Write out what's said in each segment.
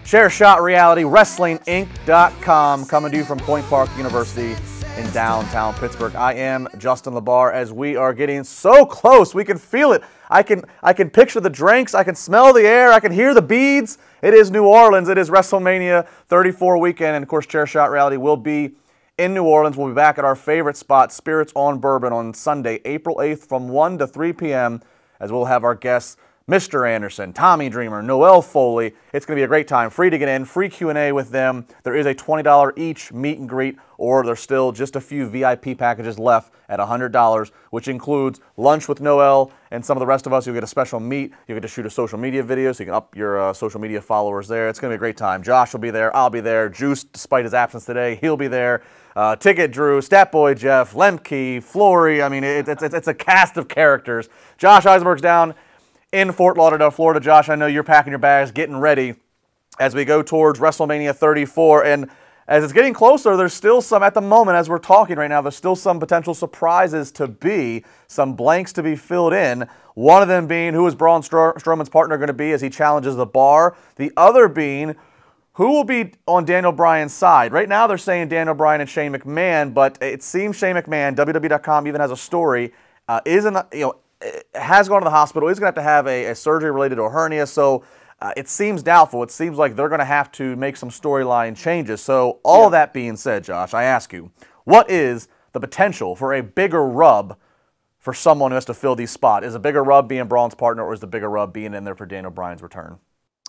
Chair Shot Reality, WrestlingInc.com, coming to you from Point Park University in downtown Pittsburgh. I am Justin LeBar as we are getting so close. We can feel it. I can picture the drinks. I can smell the air. I can hear the beads. It is New Orleans. It is WrestleMania 34 weekend. And, of course, Chair Shot Reality will be in New Orleans. We'll be back at our favorite spot, Spirits on Bourbon, on Sunday, April 8th from 1 to 3 p.m. as we'll have our guests, Mr. Anderson, Tommy Dreamer, Noelle Foley. It's going to be a great time. Free to get in, free Q&A with them. There is a $20 each meet and greet, or there's still just a few VIP packages left at $100, which includes lunch with Noelle and some of the rest of us. You'll get a special meet. You get to shoot a social media video, so you can up your social media followers there. It's going to be a great time. Josh will be there. I'll be there. Juice, despite his absence today, he'll be there. Ticket Drew, Stat Boy Jeff, Lemke, Flory. I mean, it's a cast of characters. Josh Eisenberg's down in Fort Lauderdale, Florida. Josh, I know you're packing your bags, getting ready as we go towards WrestleMania 34. And as it's getting closer, there's still some, at the moment, as we're talking right now, there's still some potential surprises to be, some blanks to be filled in. One of them being, who is Braun Strowman's partner going to be as he challenges the Bar? The other being, who will be on Daniel Bryan's side? Right now they're saying Daniel Bryan and Shane McMahon, but it seems Shane McMahon, WWE.com even has a story, has gone to the hospital. He's going to have a surgery related to a hernia, so it seems doubtful. It seems like they're going to have to make some storyline changes. So all of that being said, Josh, I ask you, what is the potential for a bigger rub for someone who has to fill these spots? Is a bigger rub being Braun's partner, or is the bigger rub being in there for Daniel Bryan's return?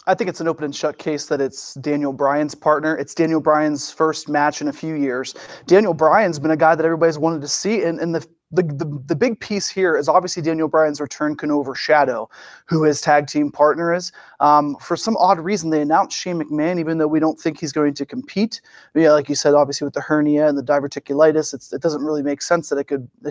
I think it's an open and shut case that it's Daniel Bryan's partner. It's Daniel Bryan's first match in a few years. Daniel Bryan's been a guy that everybody's wanted to see, and the big piece here is obviously Daniel Bryan's return can overshadow who his tag team partner is. For some odd reason, they announced Shane McMahon, even though we don't think he's going to compete. Yeah, like you said, obviously with the hernia and the diverticulitis, it doesn't really make sense that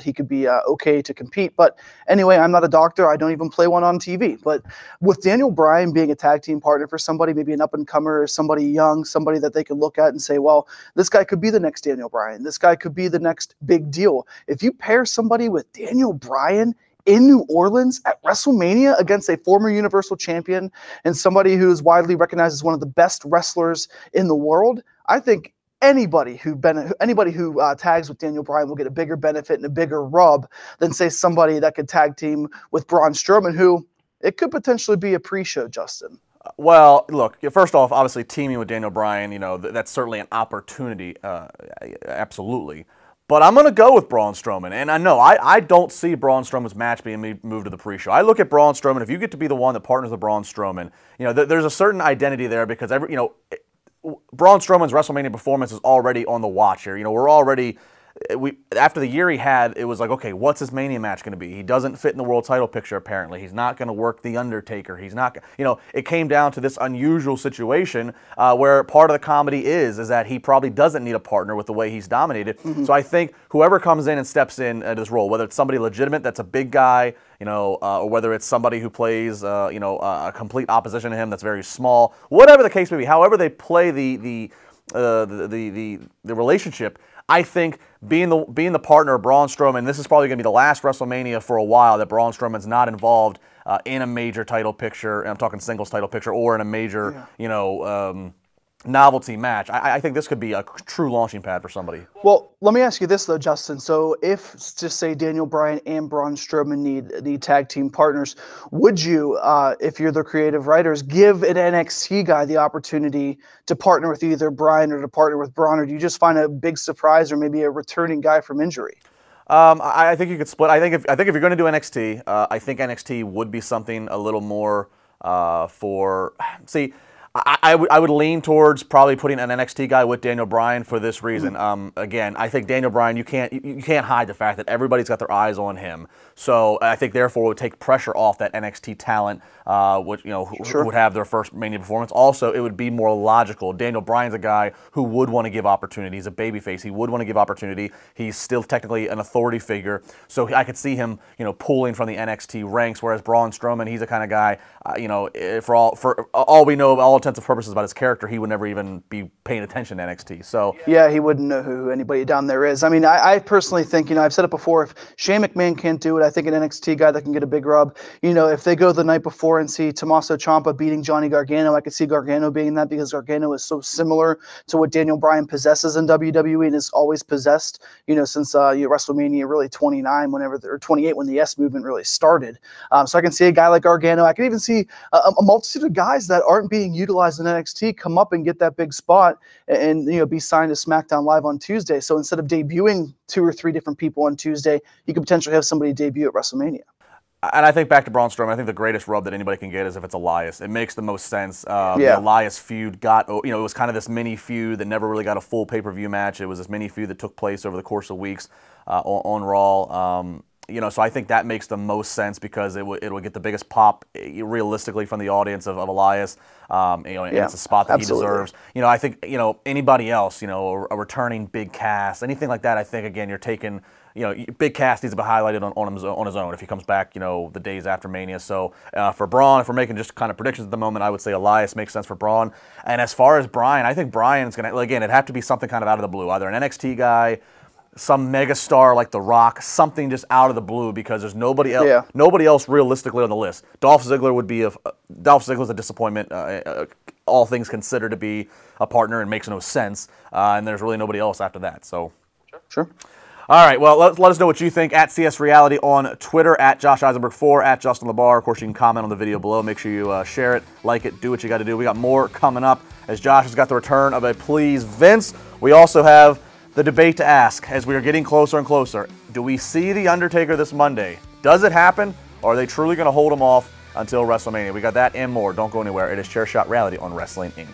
he could be okay to compete. But anyway, I'm not a doctor. I don't even play one on TV. But with Daniel Bryan being a tag team partner for somebody, maybe an up-and-comer or somebody young, somebody that they could look at and say, well, this guy could be the next Daniel Bryan. This guy could be the next big deal. If you pair somebody with Daniel Bryan in New Orleans at WrestleMania against a former Universal Champion and somebody who is widely recognized as one of the best wrestlers in the world, I think anybody who tags with Daniel Bryan will get a bigger benefit and a bigger rub than, say, somebody that could tag team with Braun Strowman, who it could potentially be a pre-show, Justin. Well, look, first off, obviously teaming with Daniel Bryan, that's certainly an opportunity, absolutely. But I'm going to go with Braun Strowman. And I know I don't see Braun Strowman's match being moved to the pre-show. I look at Braun Strowman, if you get to be the one that partners with Braun Strowman, there's a certain identity there because Braun Strowman's WrestleMania performance is already on the watch here. We're already after the year he had, it was like, okay, what's his Mania match going to be? He doesn't fit in the world title picture, apparently. He's not going to work The Undertaker. He's not, it came down to this unusual situation where part of the comedy is that he probably doesn't need a partner with the way he's dominated. Mm-hmm. So I think whoever comes in and steps in to this role, whether it's somebody legitimate that's a big guy, or whether it's somebody who plays, a complete opposition to him that's very small, whatever the case may be, however they play the relationship, I think being the partner of Braun Strowman, this is probably going to be the last WrestleMania for a while that Braun Strowman's not involved in a major title picture, and I'm talking singles title picture, or in a major, novelty match. I think this could be a true launching pad for somebody. Well, let me ask you this, though, Justin. So if, just say, Daniel Bryan and Braun Strowman need tag team partners, would you, if you're the creative writers, give an NXT guy the opportunity to partner with either Bryan or to partner with Braun, or do you just find a big surprise or maybe a returning guy from injury? I think you could split. I think if you're going to do NXT, I think NXT would be something a little more I would lean towards probably putting an NXT guy with Daniel Bryan for this reason. Again, I think Daniel Bryan, you can't hide the fact that everybody's got their eyes on him. So I think therefore it would take pressure off that NXT talent, who would have their first Mania performance. Also, it would be more logical. Daniel Bryan's a guy who would want to give opportunity. He's a babyface. He would want to give opportunity. He's still technically an authority figure. So I could see him, pulling from the NXT ranks. Whereas Braun Strowman, he's the kind of guy, for all we know, all intents and purposes about his character, he would never even be paying attention to NXT. So yeah, he wouldn't know who anybody down there is. I mean, I personally think, I've said it before, if Shane McMahon can't do it, I think an NXT guy that can get a big rub. If they go the night before and see Tommaso Ciampa beating Johnny Gargano, I could see Gargano being that, because Gargano is so similar to what Daniel Bryan possesses in WWE and is always possessed, since WrestleMania really 29, or 28, when the S movement really started. So I can see a guy like Gargano. I can even see a multitude of guys that aren't being utilized in NXT come up and get that big spot and be signed to SmackDown Live on Tuesday. So instead of debuting 2 or 3 different people on Tuesday, you could potentially have somebody debut at WrestleMania. And I think back to Braun Strowman, I think the greatest rub that anybody can get is if it's Elias. It makes the most sense. The Elias feud got, it was kind of this mini feud that never really got a full pay-per-view match. It was this mini feud that took place over the course of weeks on Raw. So I think that makes the most sense, because it would get the biggest pop realistically from the audience of Elias. And it's a spot that he deserves. I think anybody else, a returning Big Cass, anything like that. I think again you're taking. Big Cass needs to be highlighted on his own if he comes back, the days after Mania. So for Braun, if we're making just kind of predictions at the moment, I would say Elias makes sense for Braun. And as far as Bryan, I think Bryan's going to, again, it'd have to be something kind of out of the blue, either an NXT guy, some megastar like The Rock, something just out of the blue, because there's nobody else realistically on the list. Dolph Ziggler's a disappointment, all things considered, to be a partner, and makes no sense. And there's really nobody else after that. So Sure. All right, well, let us know what you think at CS Reality on Twitter, at Josh Eisenberg4, at Justin LeBar. Of course, you can comment on the video below. Make sure you share it, like it, do what you got to do. We got more coming up, as Josh has got the return of a Please Vince. We also have the debate to ask as we are getting closer and closer. Do we see The Undertaker this Monday? Does it happen, or are they truly going to hold him off until WrestleMania? We got that and more. Don't go anywhere. It is Chairshot Reality on Wrestling Inc.